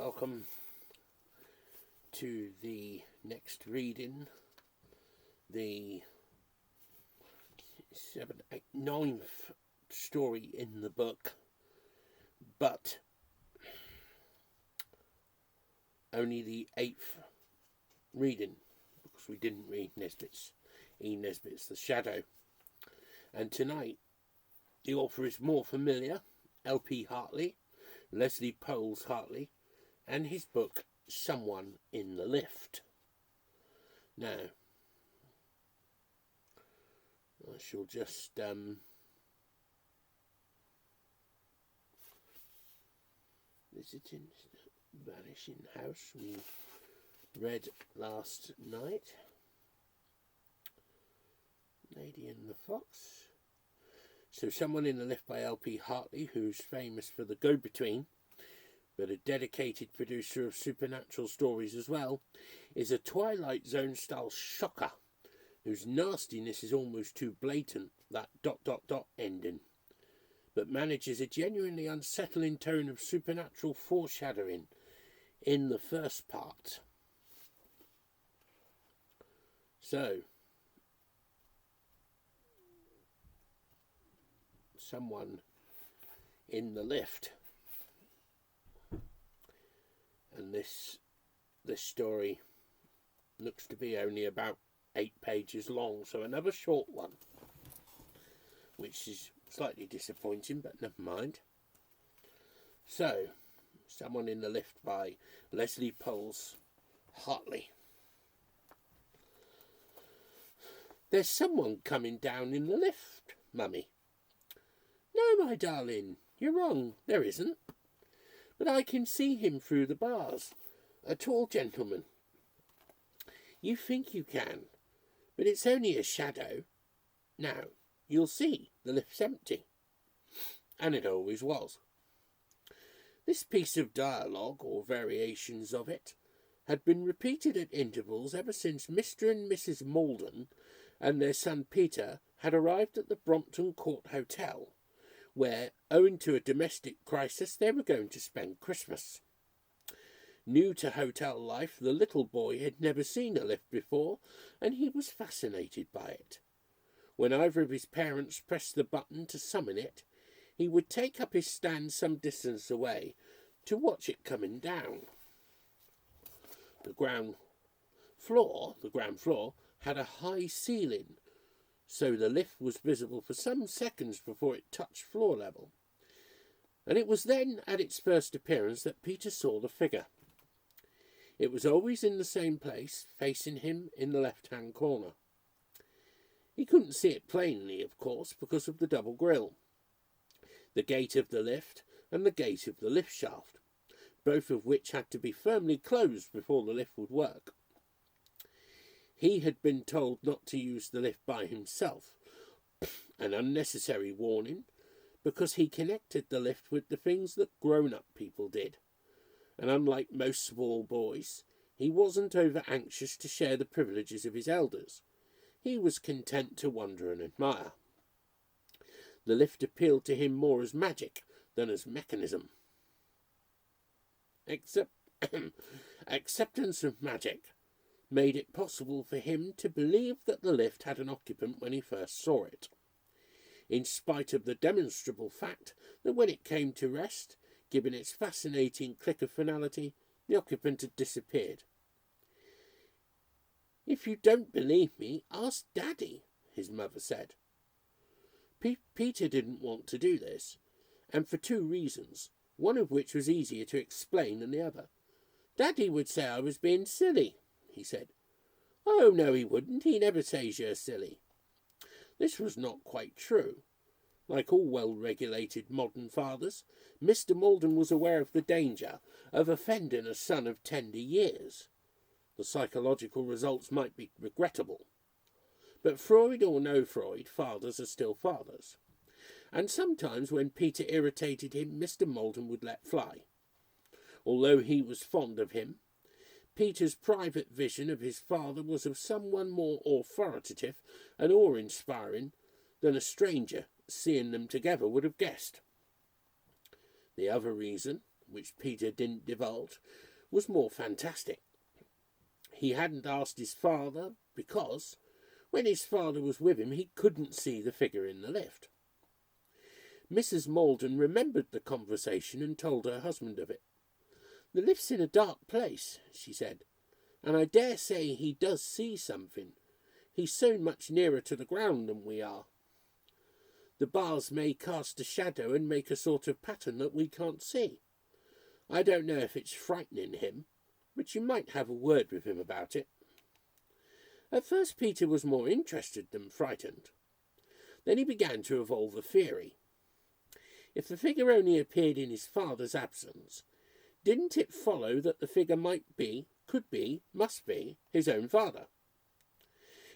welcome to the next reading, the ninth story in the book, but only the 8th reading, because we didn't read E. Nesbitt's The Shadow. And tonight, the author is more familiar, L.P. Hartley, Leslie Poles Hartley, and his book, Someone in the Lift. Now, I shall just visiting Vanishing House we read last night. Lady and the Fox. So Someone in the Lift by L.P. Hartley, who's famous for The Go-Between, but a dedicated producer of supernatural stories as well, is a Twilight Zone style shocker whose nastiness is almost too blatant, that ... ending, but manages a genuinely unsettling tone of supernatural foreshadowing in the first part. So, Someone in the Lift. And this story looks to be only about 8 pages long, so another short one, which is slightly disappointing, but never mind. So, Someone in the Lift by Leslie Poles Hartley. There's someone coming down in the lift, Mummy. No, my darling, you're wrong, there isn't. But I can see him through the bars, a tall gentleman. You think you can, but it's only a shadow. Now, you'll see, the lift's empty. And it always was. This piece of dialogue, or variations of it, had been repeated at intervals ever since Mr. and Mrs. Malden and their son Peter had arrived at the Brompton Court Hotel, where, owing to a domestic crisis, they were going to spend Christmas. New to hotel life, the little boy had never seen a lift before, and he was fascinated by it. When either of his parents pressed the button to summon it, he would take up his stand some distance away to watch it coming down. The ground floor had a high ceiling, so the lift was visible for some seconds before it touched floor level. And it was then, at its first appearance, that Peter saw the figure. It was always in the same place, facing him in the left-hand corner. He couldn't see it plainly, of course, because of the double grille, the gate of the lift and the gate of the lift shaft, both of which had to be firmly closed before the lift would work. He had been told not to use the lift by himself, an unnecessary warning, because he connected the lift with the things that grown-up people did. And unlike most small boys, he wasn't over-anxious to share the privileges of his elders. He was content to wonder and admire. The lift appealed to him more as magic than as mechanism. Acceptance of magic made it possible for him to believe that the lift had an occupant when he first saw it, in spite of the demonstrable fact that when it came to rest, given its fascinating click of finality, the occupant had disappeared. If you don't believe me, ask Daddy, his mother said. Peter didn't want to do this, and for 2 reasons, one of which was easier to explain than the other. Daddy would say I was being silly, he said. Oh, no, he wouldn't. He never says you're silly. This was not quite true. Like all well-regulated modern fathers, Mr. Malden was aware of the danger of offending a son of tender years. The psychological results might be regrettable. But Freud or no Freud, fathers are still fathers. And sometimes when Peter irritated him, Mr. Malden would let fly. Although he was fond of him, Peter's private vision of his father was of someone more authoritative and awe-inspiring than a stranger, seeing them together, would have guessed. The other reason which Peter didn't divulge, was more fantastic. He hadn't asked his father because, when his father was with him, he couldn't see the figure in the lift. Mrs. Maldon remembered the conversation and told her husband of it. "The lift's in a dark place," she said, "and I dare say he does see something. He's so much nearer to the ground than we are. The bars may cast a shadow and make a sort of pattern that we can't see. I don't know if it's frightening him, but you might have a word with him about it." At first Peter was more interested than frightened. Then he began to evolve a theory. If the figure only appeared in his father's absence, didn't it follow that the figure might be, could be, must be his own father?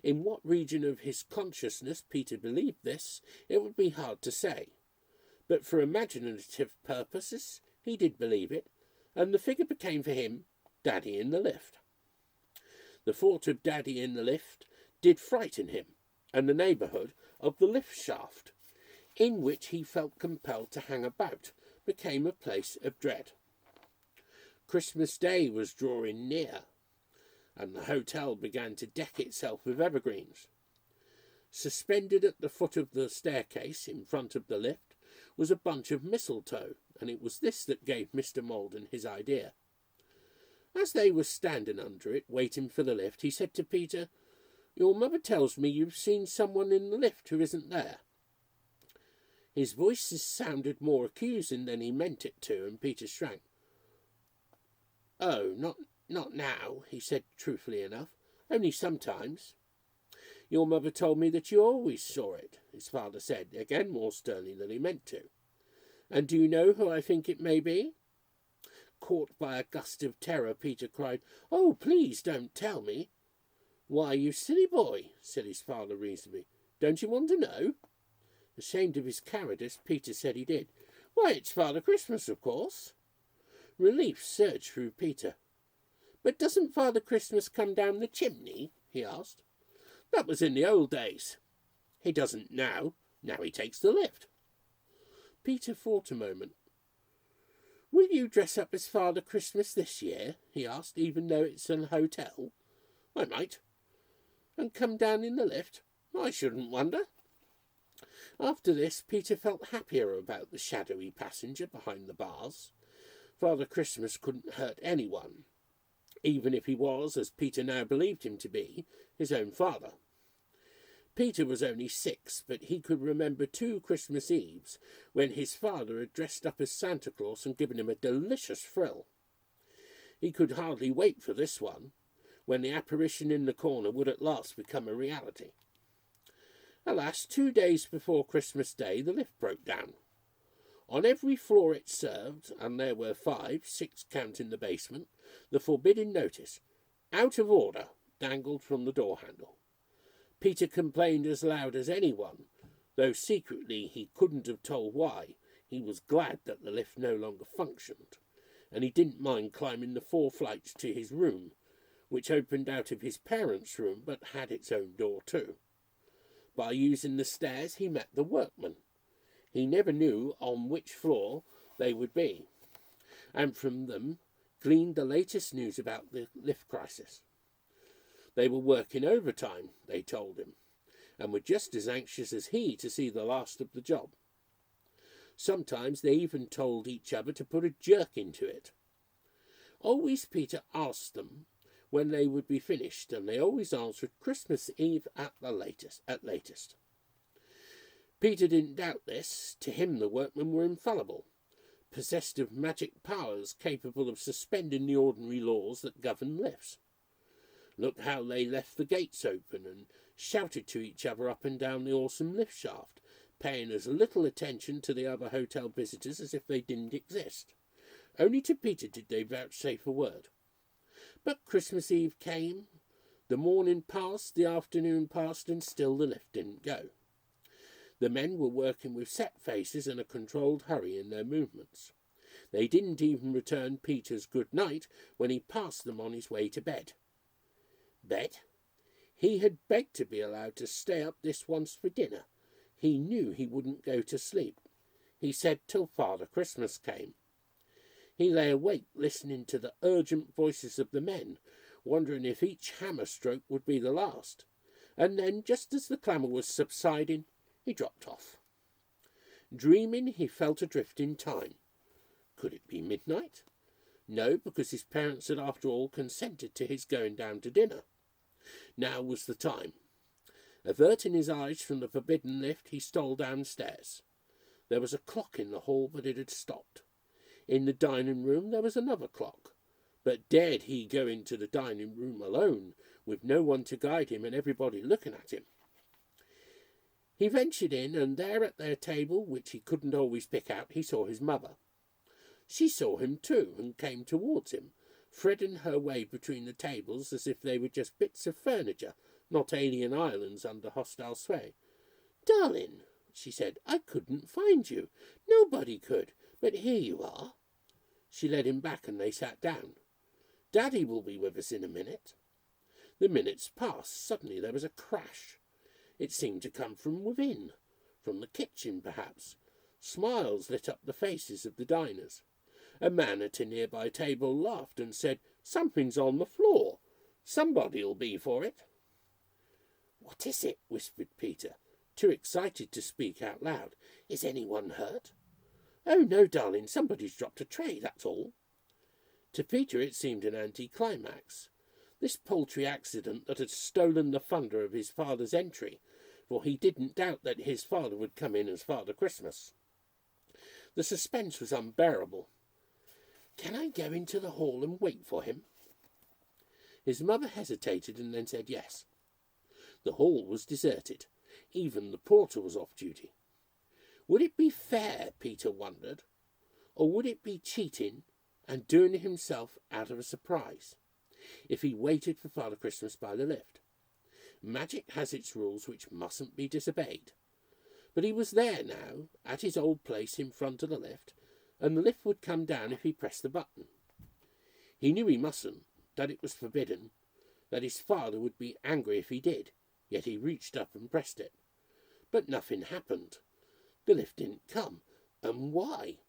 In what region of his consciousness Peter believed this, it would be hard to say. But for imaginative purposes, he did believe it, and the figure became for him Daddy in the lift. The thought of Daddy in the lift did frighten him, and the neighbourhood of the lift shaft, in which he felt compelled to hang about, became a place of dread. Christmas Day was drawing near, and the hotel began to deck itself with evergreens. Suspended at the foot of the staircase in front of the lift was a bunch of mistletoe, and it was this that gave Mr. Maldon his idea. As they were standing under it, waiting for the lift, he said to Peter, "Your mother tells me you've seen someone in the lift who isn't there." His voice sounded more accusing than he meant it to, and Peter shrank. "Oh, not now," he said truthfully enough. "Only sometimes." "Your mother told me that you always saw it," his father said, again more sternly than he meant to. "And do you know who I think it may be?" Caught by a gust of terror, Peter cried, "Oh, please don't tell me." "Why, you silly boy," said his father reasonably. "Don't you want to know?" Ashamed of his cowardice, Peter said he did. "Why, it's Father Christmas, of course." Relief surged through Peter. "But doesn't Father Christmas come down the chimney?" he asked. "That was in the old days." "He doesn't now. Now he takes the lift." Peter thought a moment. "Will you dress up as Father Christmas this year?" he asked, "even though it's an hotel?" "I might." "And come down in the lift?" "I shouldn't wonder." After this, Peter felt happier about the shadowy passenger behind the bars. Father Christmas couldn't hurt anyone, even if he was, as Peter now believed him to be, his own father. Peter was only 6, but he could remember 2 Christmas Eves when his father had dressed up as Santa Claus and given him a delicious thrill. He could hardly wait for this one, when the apparition in the corner would at last become a reality. Alas, 2 days before Christmas Day, the lift broke down. On every floor it served, and there were 5, 6 counting the basement, the forbidden notice, "Out of order," dangled from the door handle. Peter complained as loud as anyone, though secretly he couldn't have told why. He was glad that the lift no longer functioned, and he didn't mind climbing the 4 flights to his room, which opened out of his parents' room but had its own door too. By using the stairs he met the workmen. He never knew on which floor they would be, and from them gleaned the latest news about the lift crisis. They were working overtime, they told him, and were just as anxious as he to see the last of the job. Sometimes they even told each other to put a jerk into it. Always Peter asked them when they would be finished, and they always answered Christmas Eve at latest. Peter didn't doubt this. To him the workmen were infallible, possessed of magic powers capable of suspending the ordinary laws that govern lifts. Look how they left the gates open and shouted to each other up and down the awesome lift shaft, paying as little attention to the other hotel visitors as if they didn't exist. Only to Peter did they vouchsafe a word. But Christmas Eve came, the morning passed, the afternoon passed, and still the lift didn't go. The men were working with set faces and a controlled hurry in their movements. They didn't even return Peter's good night when he passed them on his way to bed. Bed? He had begged to be allowed to stay up this once for dinner. He knew he wouldn't go to sleep. He said till Father Christmas came. He lay awake listening to the urgent voices of the men, wondering if each hammer stroke would be the last. And then, just as the clamour was subsiding, he dropped off. Dreaming, he felt adrift in time. Could it be midnight? No, because his parents had after all consented to his going down to dinner. Now was the time. Averting his eyes from the forbidden lift, he stole downstairs. There was a clock in the hall, but it had stopped. In the dining room there was another clock. But dared he go into the dining room alone, with no one to guide him and everybody looking at him? He ventured in, and there at their table, which he couldn't always pick out, he saw his mother. She saw him too, and came towards him, threading her way between the tables as if they were just bits of furniture, not alien islands under hostile sway. "Darling," she said, "I couldn't find you. Nobody could, but here you are." She led him back, and they sat down. "Daddy will be with us in a minute." The minutes passed. Suddenly there was a crash. It seemed to come from within, from the kitchen perhaps. Smiles lit up the faces of the diners. A man at a nearby table laughed and said, "Something's on the floor. Somebody'll be for it." "What is it?" whispered Peter, too excited to speak out loud. "Is anyone hurt?" "Oh, no, darling, somebody's dropped a tray, that's all." To Peter it seemed an anticlimax. This paltry accident that had stolen the thunder of his father's entry, for he didn't doubt that his father would come in as Father Christmas. The suspense was unbearable. "Can I go into the hall and wait for him?" His mother hesitated and then said yes. The hall was deserted. Even the porter was off duty. Would it be fair, Peter wondered, or would it be cheating and doing himself out of a surprise if he waited for Father Christmas by the lift? Magic has its rules which mustn't be disobeyed. But he was there now, at his old place in front of the lift, and the lift would come down if he pressed the button. He knew he mustn't, that it was forbidden, that his father would be angry if he did, yet he reached up and pressed it. But nothing happened. The lift didn't come. And why?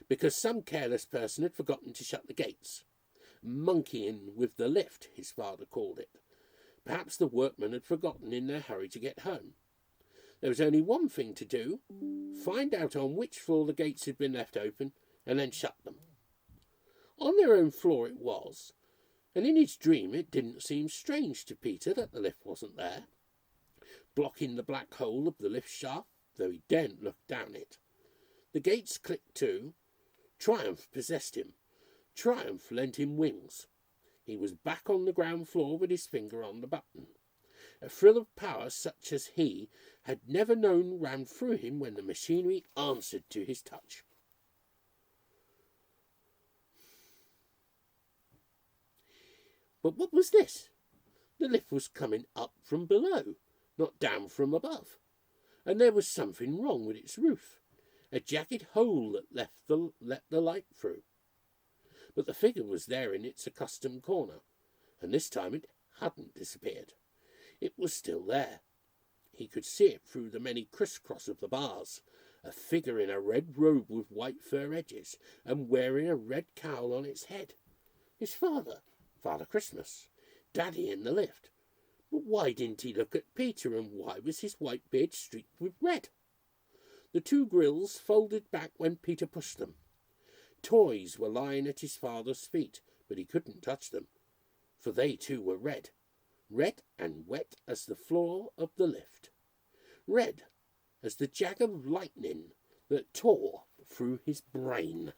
Because some careless person had forgotten to shut the gates. Monkeying with the lift, his father called it. Perhaps the workmen had forgotten in their hurry to get home. There was only one thing to do: find out on which floor the gates had been left open, and then shut them. On their own floor it was, and in his dream it didn't seem strange to Peter that the lift wasn't there, blocking the black hole of the lift shaft, though he daren't look down it. The gates clicked to. Triumph possessed him. Triumph lent him wings. He was back on the ground floor with his finger on the button. A thrill of power such as he had never known ran through him when the machinery answered to his touch. But what was this? The lift was coming up from below, not down from above, and there was something wrong with its roof, a jagged hole that let the light through. But the figure was there in its accustomed corner, and this time it hadn't disappeared. It was still there. He could see it through the many criss-cross of the bars, a figure in a red robe with white fur edges, and wearing a red cowl on its head. His father, Father Christmas, Daddy in the lift. But why didn't he look at Peter, and why was his white beard streaked with red? The two grills folded back when Peter pushed them. Toys were lying at his father's feet, but he couldn't touch them, for they too were red. Red and wet as the floor of the lift. Red as the jag of lightning that tore through his brain.